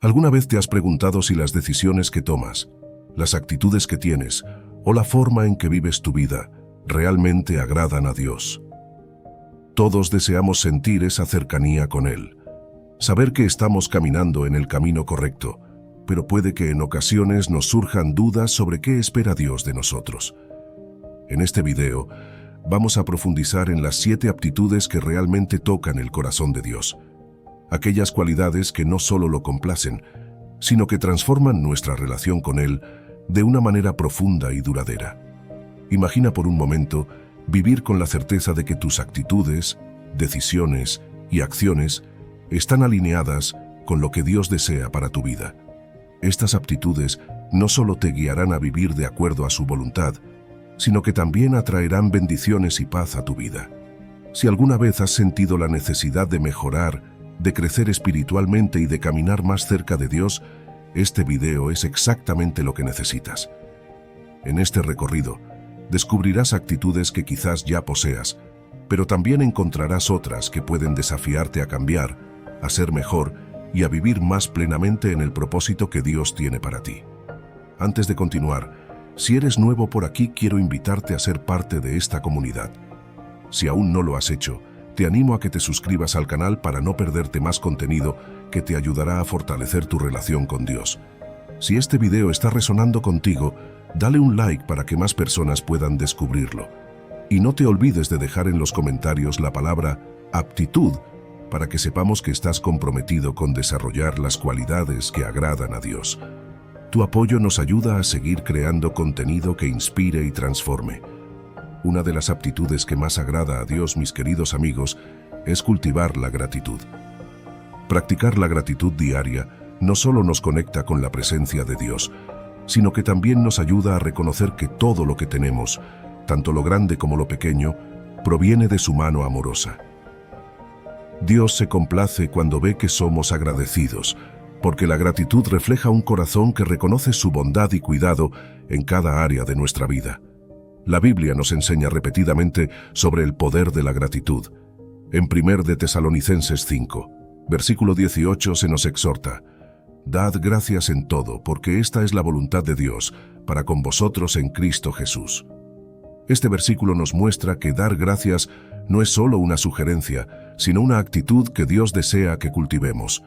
¿Alguna vez te has preguntado si las decisiones que tomas, las actitudes que tienes o la forma en que vives tu vida realmente agradan a Dios? Todos deseamos sentir esa cercanía con Él, saber que estamos caminando en el camino correcto, pero puede que en ocasiones nos surjan dudas sobre qué espera Dios de nosotros. En este video, vamos a profundizar en las 7 aptitudes que realmente tocan el corazón de Dios. Aquellas cualidades que no solo lo complacen, sino que transforman nuestra relación con Él de una manera profunda y duradera. Imagina por un momento vivir con la certeza de que tus actitudes, decisiones y acciones están alineadas con lo que Dios desea para tu vida. Estas aptitudes no solo te guiarán a vivir de acuerdo a su voluntad, sino que también atraerán bendiciones y paz a tu vida. Si alguna vez has sentido la necesidad de mejorar, de crecer espiritualmente y de caminar más cerca de Dios, este video es exactamente lo que necesitas. En este recorrido, descubrirás actitudes que quizás ya poseas, pero también encontrarás otras que pueden desafiarte a cambiar, a ser mejor y a vivir más plenamente en el propósito que Dios tiene para ti. Antes de continuar, si eres nuevo por aquí, quiero invitarte a ser parte de esta comunidad. Si aún no lo has hecho, te animo a que te suscribas al canal para no perderte más contenido que te ayudará a fortalecer tu relación con Dios. Si este video está resonando contigo, dale un like para que más personas puedan descubrirlo. Y no te olvides de dejar en los comentarios la palabra aptitud para que sepamos que estás comprometido con desarrollar las cualidades que agradan a Dios. Tu apoyo nos ayuda a seguir creando contenido que inspire y transforme. Una de las aptitudes que más agrada a Dios, mis queridos amigos, es cultivar la gratitud. Practicar la gratitud diaria no solo nos conecta con la presencia de Dios, sino que también nos ayuda a reconocer que todo lo que tenemos, tanto lo grande como lo pequeño, proviene de su mano amorosa. Dios se complace cuando ve que somos agradecidos, porque la gratitud refleja un corazón que reconoce su bondad y cuidado en cada área de nuestra vida. La Biblia nos enseña repetidamente sobre el poder de la gratitud. En 1 de Tesalonicenses 5, versículo 18 se nos exhorta: «Dad gracias en todo, porque esta es la voluntad de Dios para con vosotros en Cristo Jesús». Este versículo nos muestra que dar gracias no es solo una sugerencia, sino una actitud que Dios desea que cultivemos.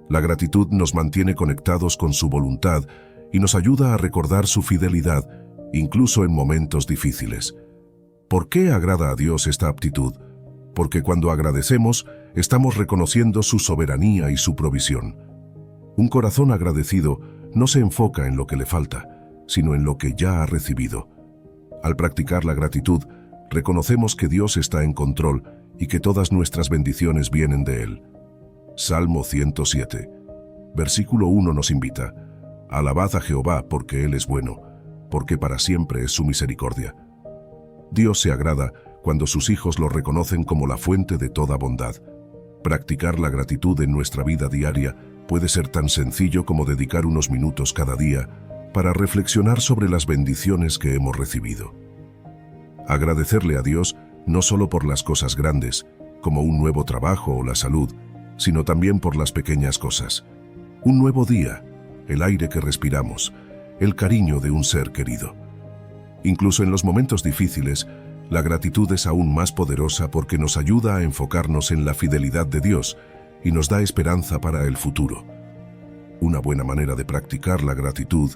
La gratitud nos mantiene conectados con su voluntad y nos ayuda a recordar su fidelidad, incluso en momentos difíciles. ¿Por qué agrada a Dios esta aptitud? Porque cuando agradecemos, estamos reconociendo su soberanía y su provisión. Un corazón agradecido no se enfoca en lo que le falta, sino en lo que ya ha recibido. Al practicar la gratitud, reconocemos que Dios está en control y que todas nuestras bendiciones vienen de Él. Salmo 107, versículo 1 nos invita: «Alabad a Jehová porque Él es bueno, porque para siempre es su misericordia». Dios se agrada cuando sus hijos lo reconocen como la fuente de toda bondad. Practicar la gratitud en nuestra vida diaria puede ser tan sencillo como dedicar unos minutos cada día para reflexionar sobre las bendiciones que hemos recibido. Agradecerle a Dios no solo por las cosas grandes, como un nuevo trabajo o la salud, sino también por las pequeñas cosas. Un nuevo día, el aire que respiramos, el cariño de un ser querido. Incluso en los momentos difíciles, la gratitud es aún más poderosa porque nos ayuda a enfocarnos en la fidelidad de Dios y nos da esperanza para el futuro. Una buena manera de practicar la gratitud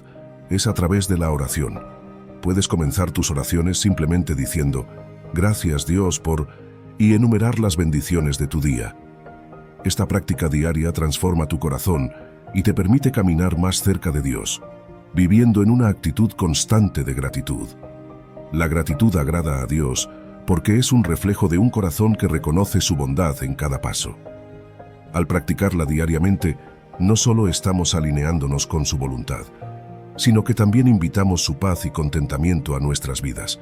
es a través de la oración. Puedes comenzar tus oraciones simplemente diciendo: «Gracias Dios por…» y enumerar las bendiciones de tu día. Esta práctica diaria transforma tu corazón y te permite caminar más cerca de Dios, viviendo en una actitud constante de gratitud. La gratitud agrada a Dios porque es un reflejo de un corazón que reconoce su bondad en cada paso. Al practicarla diariamente, no solo estamos alineándonos con su voluntad, sino que también invitamos su paz y contentamiento a nuestras vidas.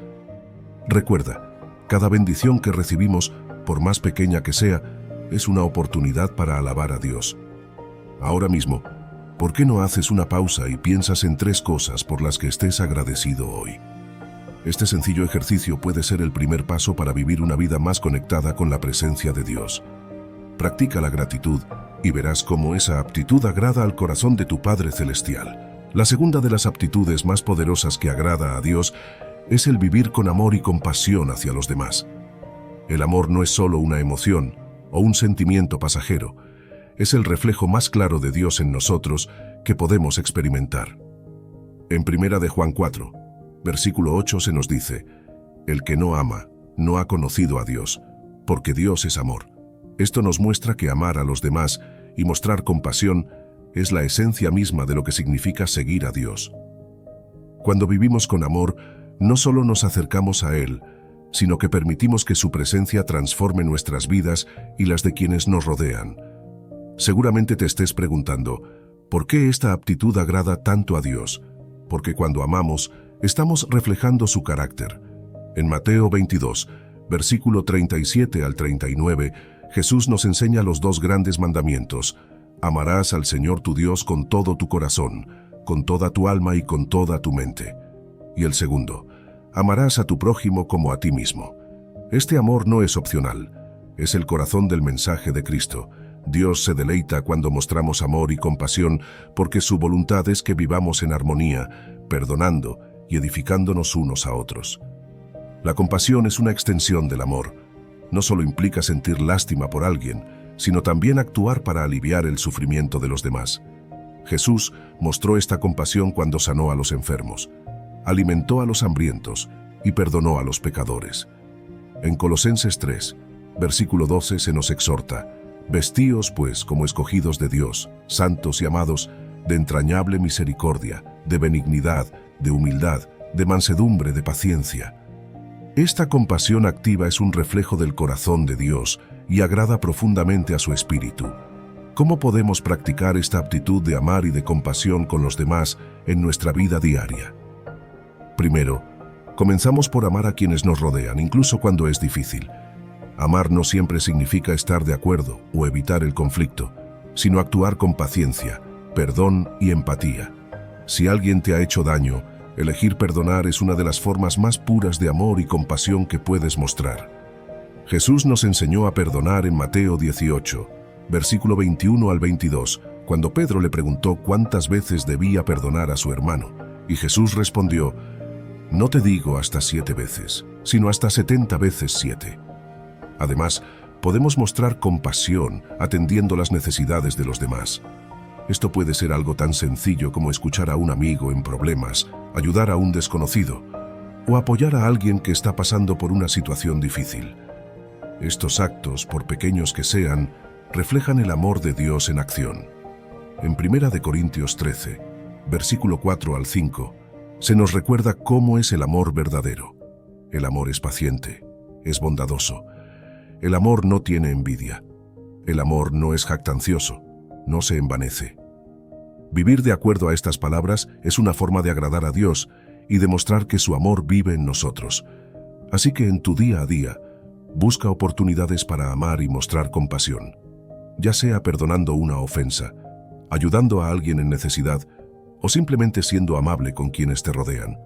Recuerda, cada bendición que recibimos, por más pequeña que sea, es una oportunidad para alabar a Dios. Ahora mismo, ¿por qué no haces una pausa y piensas en 3 cosas por las que estés agradecido hoy? Este sencillo ejercicio puede ser el primer paso para vivir una vida más conectada con la presencia de Dios. Practica la gratitud y verás cómo esa aptitud agrada al corazón de tu Padre Celestial. La segunda de las aptitudes más poderosas que agrada a Dios es el vivir con amor y compasión hacia los demás. El amor no es solo una emoción o un sentimiento pasajero, es el reflejo más claro de Dios en nosotros que podemos experimentar. En 1 de Juan 4, versículo 8 se nos dice: el que no ama, no ha conocido a Dios, porque Dios es amor. Esto nos muestra que amar a los demás y mostrar compasión es la esencia misma de lo que significa seguir a Dios. Cuando vivimos con amor, no solo nos acercamos a Él, sino que permitimos que su presencia transforme nuestras vidas y las de quienes nos rodean. Seguramente te estés preguntando, ¿por qué esta aptitud agrada tanto a Dios? Porque cuando amamos, estamos reflejando su carácter. En Mateo 22, versículo 37 al 39, Jesús nos enseña los dos grandes mandamientos: amarás al Señor tu Dios con todo tu corazón, con toda tu alma y con toda tu mente. Y el segundo: amarás a tu prójimo como a ti mismo. Este amor no es opcional, es el corazón del mensaje de Cristo. Dios se deleita cuando mostramos amor y compasión porque su voluntad es que vivamos en armonía, perdonando y edificándonos unos a otros. La compasión es una extensión del amor. No solo implica sentir lástima por alguien, sino también actuar para aliviar el sufrimiento de los demás. Jesús mostró esta compasión cuando sanó a los enfermos, alimentó a los hambrientos y perdonó a los pecadores. En Colosenses 3, versículo 12 se nos exhorta: vestíos pues como escogidos de Dios, santos y amados, de entrañable misericordia, de benignidad, de humildad, de mansedumbre, de paciencia. Esta compasión activa es un reflejo del corazón de Dios y agrada profundamente a su espíritu. ¿Cómo podemos practicar esta aptitud de amar y de compasión con los demás en nuestra vida diaria? Primero, comenzamos por amar a quienes nos rodean, incluso cuando es difícil. Amar no siempre significa estar de acuerdo o evitar el conflicto, sino actuar con paciencia, perdón y empatía. Si alguien te ha hecho daño, elegir perdonar es una de las formas más puras de amor y compasión que puedes mostrar. Jesús nos enseñó a perdonar en Mateo 18, versículo 21 al 22, cuando Pedro le preguntó cuántas veces debía perdonar a su hermano, y Jesús respondió: no te digo hasta 7 veces, sino hasta 70 veces 7. Además, podemos mostrar compasión atendiendo las necesidades de los demás. Esto puede ser algo tan sencillo como escuchar a un amigo en problemas, ayudar a un desconocido o apoyar a alguien que está pasando por una situación difícil. Estos actos, por pequeños que sean, reflejan el amor de Dios en acción. En 1 de Corintios 13, versículo 4 al 5, se nos recuerda cómo es el amor verdadero. El amor es paciente, es bondadoso. El amor no tiene envidia. El amor no es jactancioso, no se envanece. Vivir de acuerdo a estas palabras es una forma de agradar a Dios y demostrar que su amor vive en nosotros. Así que en tu día a día, busca oportunidades para amar y mostrar compasión, ya sea perdonando una ofensa, ayudando a alguien en necesidad o simplemente siendo amable con quienes te rodean.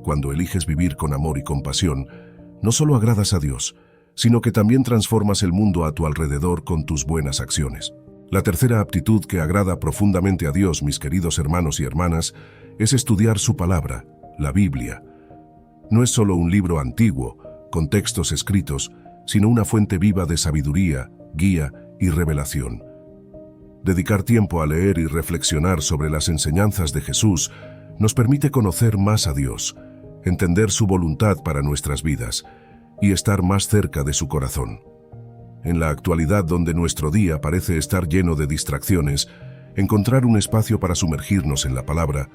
Cuando eliges vivir con amor y compasión, no solo agradas a Dios, sino que también transformas el mundo a tu alrededor con tus buenas acciones. La tercera aptitud que agrada profundamente a Dios, mis queridos hermanos y hermanas, es estudiar su palabra, la Biblia. No es solo un libro antiguo, con textos escritos, sino una fuente viva de sabiduría, guía y revelación. Dedicar tiempo a leer y reflexionar sobre las enseñanzas de Jesús nos permite conocer más a Dios, entender su voluntad para nuestras vidas y estar más cerca de su corazón. En la actualidad, donde nuestro día parece estar lleno de distracciones, encontrar un espacio para sumergirnos en la palabra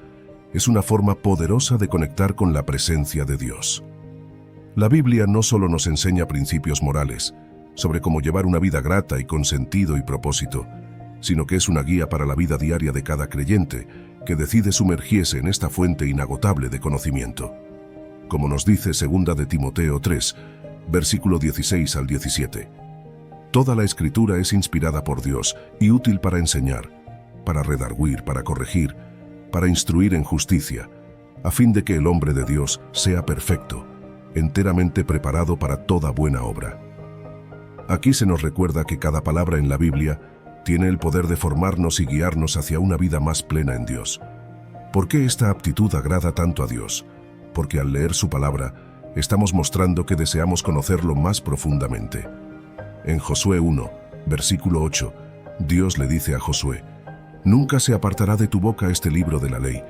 es una forma poderosa de conectar con la presencia de Dios. La Biblia no solo nos enseña principios morales sobre cómo llevar una vida grata y con sentido y propósito, sino que es una guía para la vida diaria de cada creyente que decide sumergirse en esta fuente inagotable de conocimiento. Como nos dice 2 de Timoteo 3, versículo 16 al 17. Toda la Escritura es inspirada por Dios y útil para enseñar, para redarguir, para corregir, para instruir en justicia, a fin de que el hombre de Dios sea perfecto, enteramente preparado para toda buena obra. Aquí se nos recuerda que cada palabra en la Biblia Tiene el poder de formarnos y guiarnos hacia una vida más plena en Dios. ¿Por qué esta aptitud agrada tanto a Dios? Porque al leer su palabra, estamos mostrando que deseamos conocerlo más profundamente. En Josué 1, versículo 8, Dios le dice a Josué: «Nunca se apartará de tu boca este libro de la ley,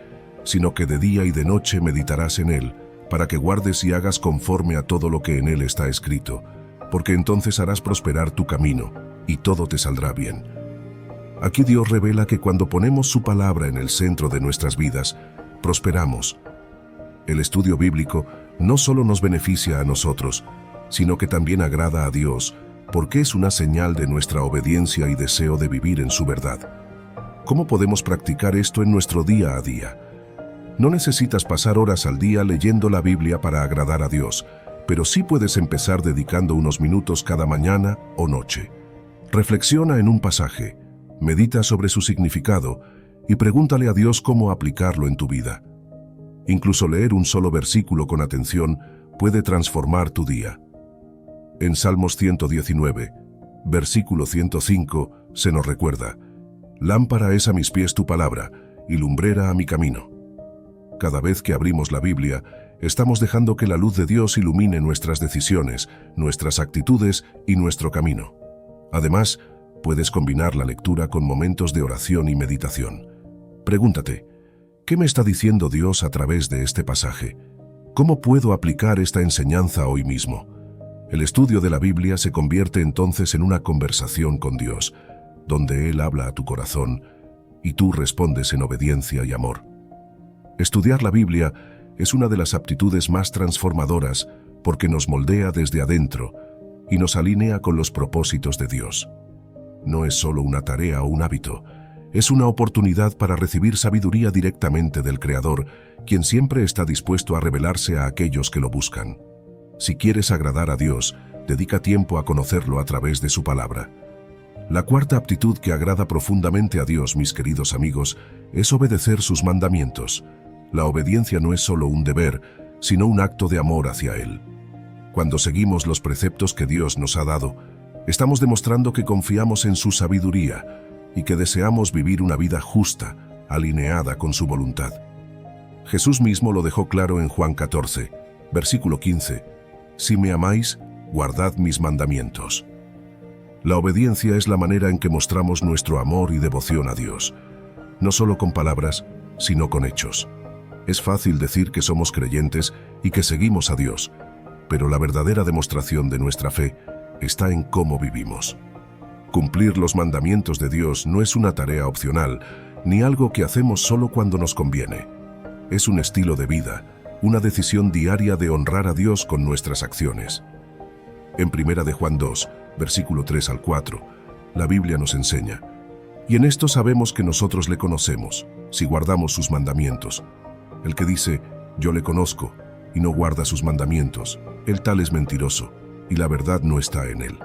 sino que de día y de noche meditarás en él, para que guardes y hagas conforme a todo lo que en él está escrito, porque entonces harás prosperar tu camino, y todo te saldrá bien». Aquí Dios revela que cuando ponemos su palabra en el centro de nuestras vidas, prosperamos. El estudio bíblico no solo nos beneficia a nosotros, sino que también agrada a Dios, porque es una señal de nuestra obediencia y deseo de vivir en su verdad. ¿Cómo podemos practicar esto en nuestro día a día? No necesitas pasar horas al día leyendo la Biblia para agradar a Dios, pero sí puedes empezar dedicando unos minutos cada mañana o noche. Reflexiona en un pasaje, medita sobre su significado y pregúntale a Dios cómo aplicarlo en tu vida. Incluso leer un solo versículo con atención puede transformar tu día. En Salmos 119, versículo 105, se nos recuerda: «Lámpara es a mis pies tu palabra, y lumbrera a mi camino». Cada vez que abrimos la Biblia, estamos dejando que la luz de Dios ilumine nuestras decisiones, nuestras actitudes y nuestro camino. Además, puedes combinar la lectura con momentos de oración y meditación. Pregúntate: ¿qué me está diciendo Dios a través de este pasaje? ¿Cómo puedo aplicar esta enseñanza hoy mismo? El estudio de la Biblia se convierte entonces en una conversación con Dios, donde Él habla a tu corazón y tú respondes en obediencia y amor. Estudiar la Biblia es una de las aptitudes más transformadoras porque nos moldea desde adentro y nos alinea con los propósitos de Dios. No es solo una tarea o un hábito, es una oportunidad para recibir sabiduría directamente del Creador, quien siempre está dispuesto a revelarse a aquellos que lo buscan. Si quieres agradar a Dios, dedica tiempo a conocerlo a través de su palabra. La cuarta aptitud que agrada profundamente a Dios, mis queridos amigos, es obedecer sus mandamientos. La obediencia no es solo un deber, sino un acto de amor hacia Él. Cuando seguimos los preceptos que Dios nos ha dado, estamos demostrando que confiamos en su sabiduría y que deseamos vivir una vida justa, alineada con su voluntad. Jesús mismo lo dejó claro en Juan 14, versículo 15: «Si me amáis, guardad mis mandamientos». La obediencia es la manera en que mostramos nuestro amor y devoción a Dios, no solo con palabras, sino con hechos. Es fácil decir que somos creyentes y que seguimos a Dios, pero la verdadera demostración de nuestra fe está en cómo vivimos. Cumplir los mandamientos de Dios no es una tarea opcional, ni algo que hacemos solo cuando nos conviene. Es un estilo de vida, una decisión diaria de honrar a Dios con nuestras acciones. En 1 de Juan 2, versículo 3 al 4, la Biblia nos enseña: «Y en esto sabemos que nosotros le conocemos, si guardamos sus mandamientos. El que dice, yo le conozco, y no guarda sus mandamientos, el tal es mentiroso, y la verdad no está en él».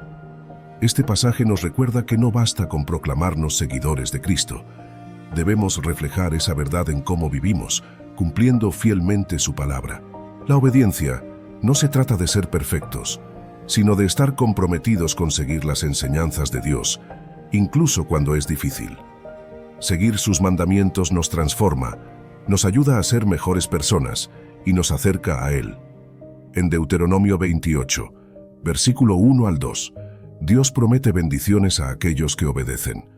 Este pasaje nos recuerda que no basta con proclamarnos seguidores de Cristo. Debemos reflejar esa verdad en cómo vivimos, cumpliendo fielmente su palabra. La obediencia no se trata de ser perfectos, sino de estar comprometidos con seguir las enseñanzas de Dios, incluso cuando es difícil. Seguir sus mandamientos nos transforma, nos ayuda a ser mejores personas y nos acerca a Él. En Deuteronomio 28, versículo 1 al 2, Dios promete bendiciones a aquellos que obedecen.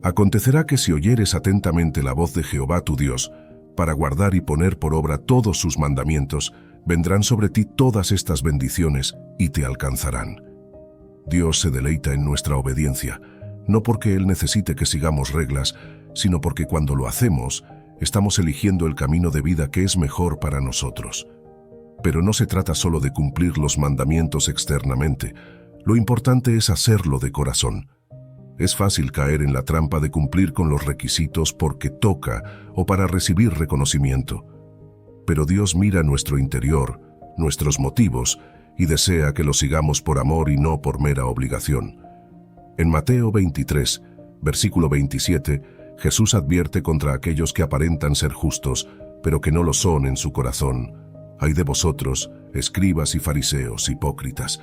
Acontecerá que si oyeres atentamente la voz de Jehová tu Dios, para guardar y poner por obra todos sus mandamientos, vendrán sobre ti todas estas bendiciones y te alcanzarán. Dios se deleita en nuestra obediencia, no porque Él necesite que sigamos reglas, sino porque cuando lo hacemos, estamos eligiendo el camino de vida que es mejor para nosotros. Pero no se trata solo de cumplir los mandamientos externamente, lo importante es hacerlo de corazón. Es fácil caer en la trampa de cumplir con los requisitos porque toca o para recibir reconocimiento. Pero Dios mira nuestro interior, nuestros motivos, y desea que lo sigamos por amor y no por mera obligación. En Mateo 23, versículo 27, Jesús advierte contra aquellos que aparentan ser justos, pero que no lo son en su corazón. «Ay de vosotros, escribas y fariseos, hipócritas,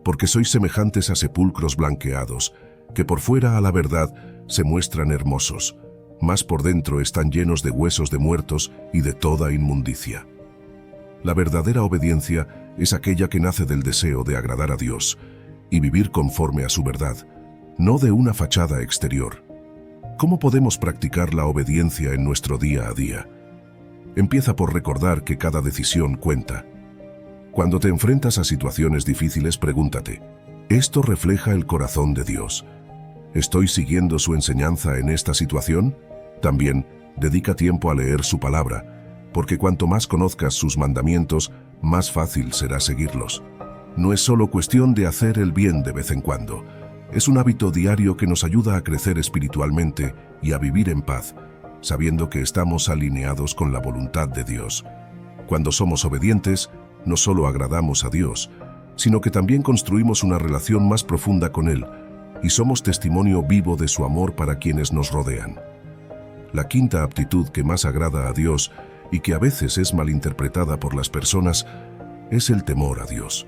porque sois semejantes a sepulcros blanqueados, que por fuera a la verdad se muestran hermosos, mas por dentro están llenos de huesos de muertos y de toda inmundicia. La verdadera obediencia es aquella que nace del deseo de agradar a Dios y vivir conforme a su verdad, no de una fachada exterior. ¿Cómo podemos practicar la obediencia en nuestro día a día? Empieza por recordar que cada decisión cuenta. Cuando te enfrentas a situaciones difíciles, pregúntate, ¿esto refleja el corazón de Dios? ¿Estoy siguiendo su enseñanza en esta situación? También, dedica tiempo a leer su palabra, porque cuanto más conozcas sus mandamientos, más fácil será seguirlos. No es solo cuestión de hacer el bien de vez en cuando. Es un hábito diario que nos ayuda a crecer espiritualmente y a vivir en paz, sabiendo que estamos alineados con la voluntad de Dios. Cuando somos obedientes, no solo agradamos a Dios, sino que también construimos una relación más profunda con Él y somos testimonio vivo de su amor para quienes nos rodean. La quinta aptitud que más agrada a Dios y que a veces es malinterpretada por las personas es el temor a Dios.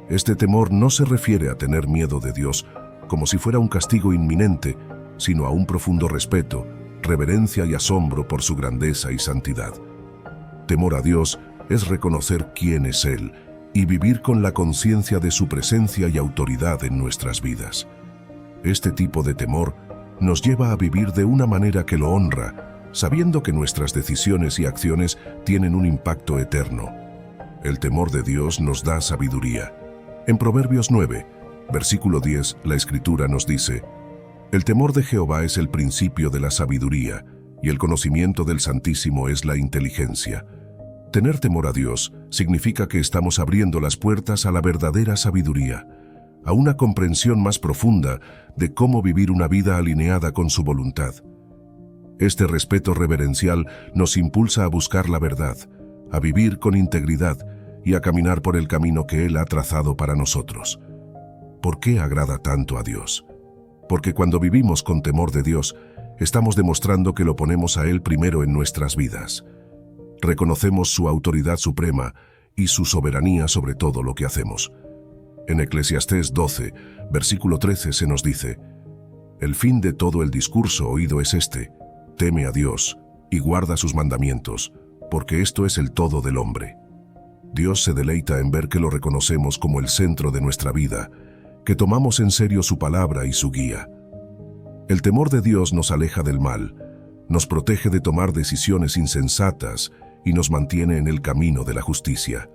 Este temor no se refiere a tener miedo de Dios como si fuera un castigo inminente, sino a un profundo respeto, reverencia y asombro por su grandeza y santidad. Temor a Dios es reconocer quién es Él y vivir con la conciencia de su presencia y autoridad en nuestras vidas. Este tipo de temor nos lleva a vivir de una manera que lo honra, sabiendo que nuestras decisiones y acciones tienen un impacto eterno. El temor de Dios nos da sabiduría. En Proverbios 9, versículo 10, la Escritura nos dice: el temor de Jehová es el principio de la sabiduría, y el conocimiento del Santísimo es la inteligencia. Tener temor a Dios significa que estamos abriendo las puertas a la verdadera sabiduría, a una comprensión más profunda de cómo vivir una vida alineada con su voluntad. Este respeto reverencial nos impulsa a buscar la verdad, a vivir con integridad y a caminar por el camino que Él ha trazado para nosotros. ¿Por qué agrada tanto a Dios? Porque cuando vivimos con temor de Dios, estamos demostrando que lo ponemos a Él primero en nuestras vidas. Reconocemos su autoridad suprema y su soberanía sobre todo lo que hacemos. En Eclesiastés 12, versículo 13 se nos dice: el fin de todo el discurso oído es este: teme a Dios y guarda sus mandamientos, porque esto es el todo del hombre. Dios se deleita en ver que lo reconocemos como el centro de nuestra vida, que tomamos en serio su palabra y su guía. El temor de Dios nos aleja del mal, nos protege de tomar decisiones insensatas y nos mantiene en el camino de la justicia.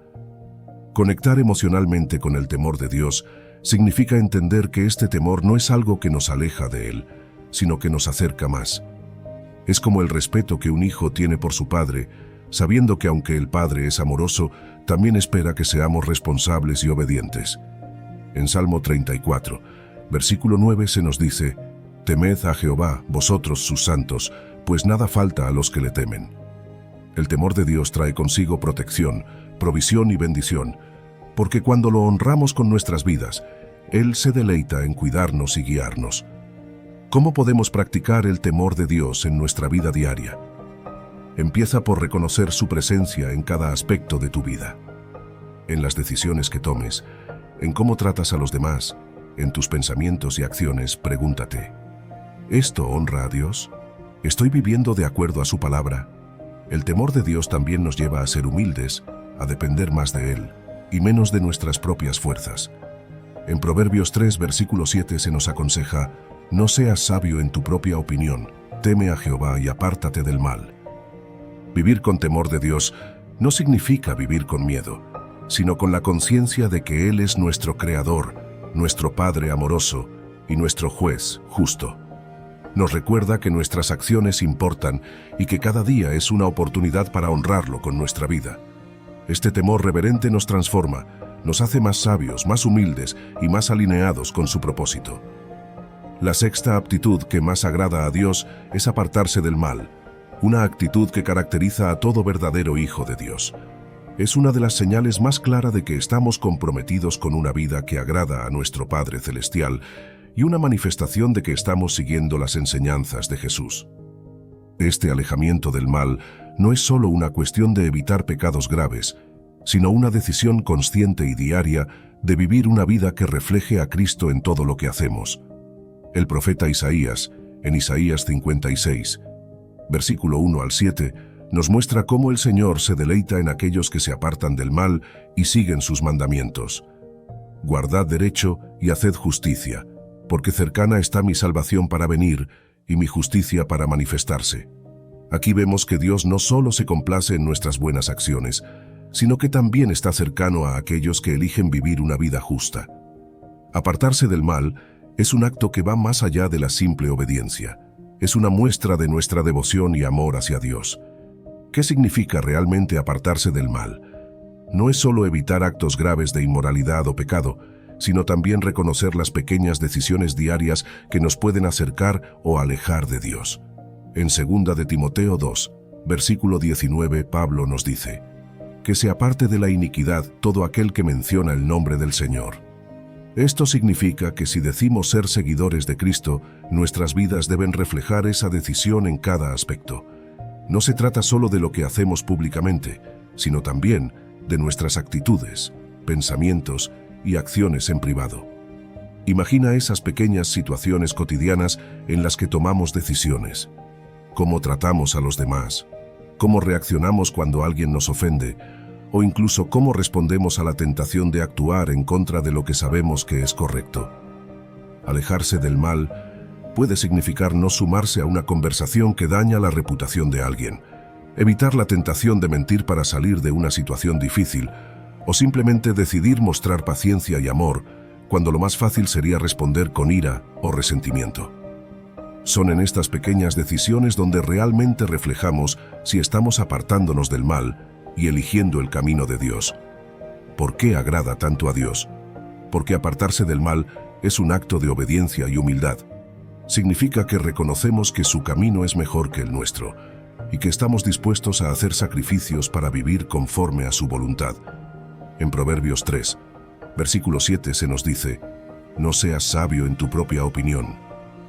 Conectar emocionalmente con el temor de Dios significa entender que este temor no es algo que nos aleja de Él, sino que nos acerca más. Es como el respeto que un hijo tiene por su padre, sabiendo que aunque el padre es amoroso, también espera que seamos responsables y obedientes. En Salmo 34, versículo 9 se nos dice: temed a Jehová, vosotros sus santos, pues nada falta a los que le temen. El temor de Dios trae consigo protección, provisión y bendición, porque cuando lo honramos con nuestras vidas, Él se deleita en cuidarnos y guiarnos. ¿Cómo podemos practicar el temor de Dios en nuestra vida diaria? Empieza por reconocer su presencia en cada aspecto de tu vida. En las decisiones que tomes, en cómo tratas a los demás, en tus pensamientos y acciones, pregúntate: ¿esto honra a Dios? ¿Estoy viviendo de acuerdo a su palabra? El temor de Dios también nos lleva a ser humildes, a depender más de Él y menos de nuestras propias fuerzas. En Proverbios 3, versículo 7 se nos aconseja: no seas sabio en tu propia opinión, teme a Jehová y apártate del mal. Vivir con temor de Dios no significa vivir con miedo, sino con la conciencia de que Él es nuestro Creador, nuestro Padre amoroso y nuestro Juez justo. Nos recuerda que nuestras acciones importan y que cada día es una oportunidad para honrarlo con nuestra vida. Este temor reverente nos transforma, nos hace más sabios, más humildes y más alineados con su propósito. La sexta aptitud que más agrada a Dios es apartarse del mal, una actitud que caracteriza a todo verdadero hijo de Dios. Es una de las señales más claras de que estamos comprometidos con una vida que agrada a nuestro Padre Celestial y una manifestación de que estamos siguiendo las enseñanzas de Jesús. Este alejamiento del mal no es solo una cuestión de evitar pecados graves, sino una decisión consciente y diaria de vivir una vida que refleje a Cristo en todo lo que hacemos. El profeta Isaías, en Isaías 56, versículo 1 al 7, nos muestra cómo el Señor se deleita en aquellos que se apartan del mal y siguen sus mandamientos. Guardad derecho y haced justicia, porque cercana está mi salvación para venir y mi justicia para manifestarse. Aquí vemos que Dios no solo se complace en nuestras buenas acciones, sino que también está cercano a aquellos que eligen vivir una vida justa. Apartarse del mal es un acto que va más allá de la simple obediencia. Es una muestra de nuestra devoción y amor hacia Dios. ¿Qué significa realmente apartarse del mal? No es solo evitar actos graves de inmoralidad o pecado, sino también reconocer las pequeñas decisiones diarias que nos pueden acercar o alejar de Dios. En 2 de Timoteo 2, versículo 19, Pablo nos dice: que se aparte de la iniquidad todo aquel que menciona el nombre del Señor. Esto significa que si decimos ser seguidores de Cristo, nuestras vidas deben reflejar esa decisión en cada aspecto. No se trata solo de lo que hacemos públicamente, sino también de nuestras actitudes, pensamientos y acciones en privado. Imagina esas pequeñas situaciones cotidianas en las que tomamos decisiones. Cómo tratamos a los demás, cómo reaccionamos cuando alguien nos ofende, o incluso cómo respondemos a la tentación de actuar en contra de lo que sabemos que es correcto. Alejarse del mal puede significar no sumarse a una conversación que daña la reputación de alguien, evitar la tentación de mentir para salir de una situación difícil, o simplemente decidir mostrar paciencia y amor cuando lo más fácil sería responder con ira o resentimiento. Son en estas pequeñas decisiones donde realmente reflejamos si estamos apartándonos del mal y eligiendo el camino de Dios. ¿Por qué agrada tanto a Dios? Porque apartarse del mal es un acto de obediencia y humildad. Significa que reconocemos que su camino es mejor que el nuestro y que estamos dispuestos a hacer sacrificios para vivir conforme a su voluntad. En Proverbios 3, versículo 7 se nos dice: no seas sabio en tu propia opinión,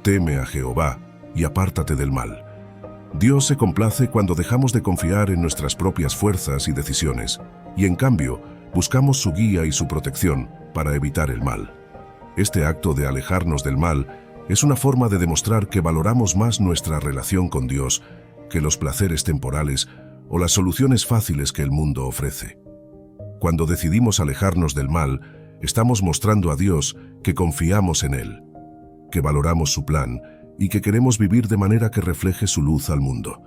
teme a Jehová y apártate del mal. Dios se complace cuando dejamos de confiar en nuestras propias fuerzas y decisiones, y en cambio buscamos su guía y su protección para evitar el mal. Este acto de alejarnos del mal es una forma de demostrar que valoramos más nuestra relación con Dios que los placeres temporales o las soluciones fáciles que el mundo ofrece. Cuando decidimos alejarnos del mal, estamos mostrando a Dios que confiamos en Él, que valoramos su plan y que queremos vivir de manera que refleje su luz al mundo.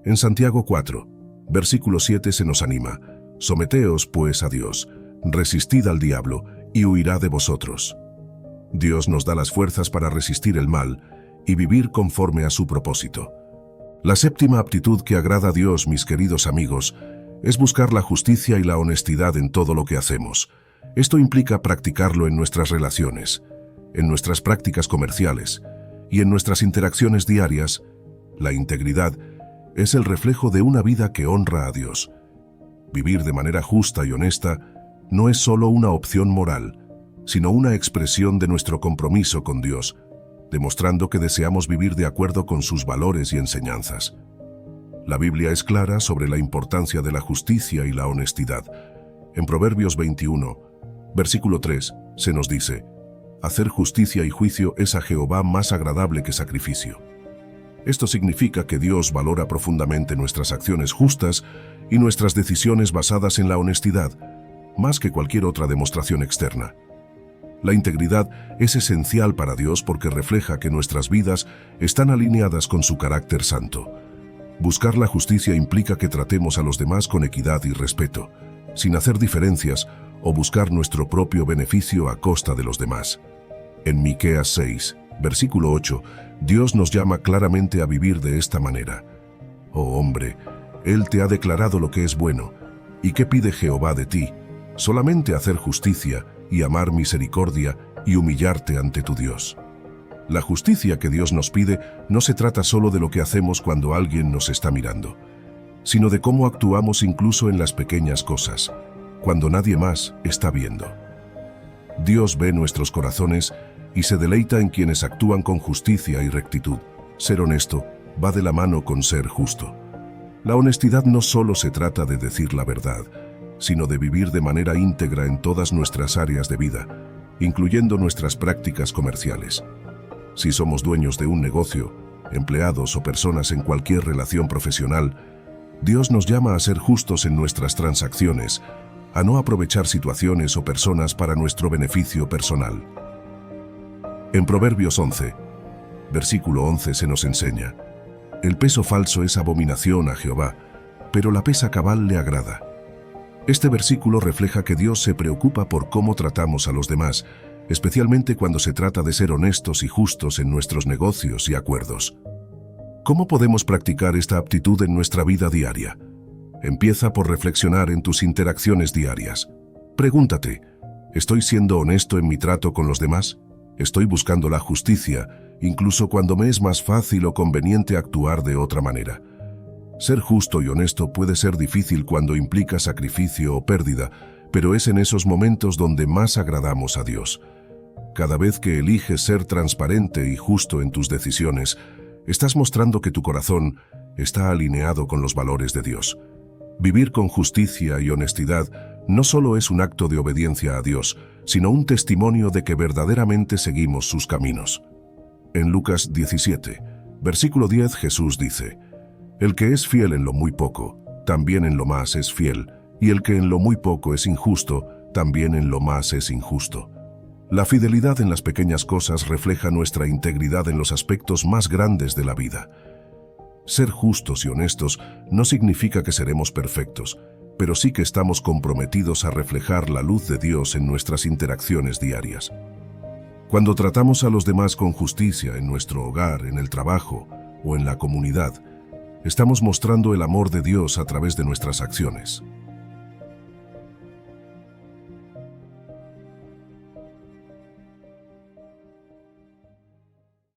En Santiago 4, versículo 7 se nos anima: someteos pues a Dios, resistid al diablo y huirá de vosotros. Dios nos da las fuerzas para resistir el mal y vivir conforme a su propósito. La séptima aptitud que agrada a Dios, mis queridos amigos, es buscar la justicia y la honestidad en todo lo que hacemos. Esto implica practicarlo en nuestras relaciones, en nuestras prácticas comerciales y en nuestras interacciones diarias. La integridad es el reflejo de una vida que honra a Dios. Vivir de manera justa y honesta no es solo una opción moral, sino una expresión de nuestro compromiso con Dios, demostrando que deseamos vivir de acuerdo con sus valores y enseñanzas. La Biblia es clara sobre la importancia de la justicia y la honestidad. En Proverbios 21, versículo 3, se nos dice: hacer justicia y juicio es a Jehová más agradable que sacrificio. Esto significa que Dios valora profundamente nuestras acciones justas y nuestras decisiones basadas en la honestidad, más que cualquier otra demostración externa. La integridad es esencial para Dios porque refleja que nuestras vidas están alineadas con su carácter santo. Buscar la justicia implica que tratemos a los demás con equidad y respeto, sin hacer diferencias o buscar nuestro propio beneficio a costa de los demás. En Miqueas 6, versículo 8, Dios nos llama claramente a vivir de esta manera. Oh hombre, Él te ha declarado lo que es bueno. ¿Y qué pide Jehová de ti? Solamente hacer justicia y amar misericordia y humillarte ante tu Dios. La justicia que Dios nos pide no se trata solo de lo que hacemos cuando alguien nos está mirando, sino de cómo actuamos incluso en las pequeñas cosas, cuando nadie más está viendo. Dios ve nuestros corazones y se deleita en quienes actúan con justicia y rectitud. Ser honesto va de la mano con ser justo. La honestidad no solo se trata de decir la verdad, sino de vivir de manera íntegra en todas nuestras áreas de vida, incluyendo nuestras prácticas comerciales. Si somos dueños de un negocio, empleados o personas en cualquier relación profesional, Dios nos llama a ser justos en nuestras transacciones, a no aprovechar situaciones o personas para nuestro beneficio personal. En Proverbios 11, versículo 11 se nos enseña: el peso falso es abominación a Jehová, pero la pesa cabal le agrada. Este versículo refleja que Dios se preocupa por cómo tratamos a los demás, especialmente cuando se trata de ser honestos y justos en nuestros negocios y acuerdos. ¿Cómo podemos practicar esta aptitud en nuestra vida diaria? Empieza por reflexionar en tus interacciones diarias. Pregúntate: ¿estoy siendo honesto en mi trato con los demás? ¿Estoy buscando la justicia, incluso cuando me es más fácil o conveniente actuar de otra manera? Ser justo y honesto puede ser difícil cuando implica sacrificio o pérdida, pero es en esos momentos donde más agradamos a Dios. Cada vez que eliges ser transparente y justo en tus decisiones, estás mostrando que tu corazón está alineado con los valores de Dios. Vivir con justicia y honestidad no solo es un acto de obediencia a Dios, sino un testimonio de que verdaderamente seguimos sus caminos. En Lucas 17, versículo 10, Jesús dice: el que es fiel en lo muy poco, también en lo más es fiel, y el que en lo muy poco es injusto, también en lo más es injusto. La fidelidad en las pequeñas cosas refleja nuestra integridad en los aspectos más grandes de la vida. Ser justos y honestos no significa que seremos perfectos, pero sí que estamos comprometidos a reflejar la luz de Dios en nuestras interacciones diarias. Cuando tratamos a los demás con justicia en nuestro hogar, en el trabajo o en la comunidad, estamos mostrando el amor de Dios a través de nuestras acciones.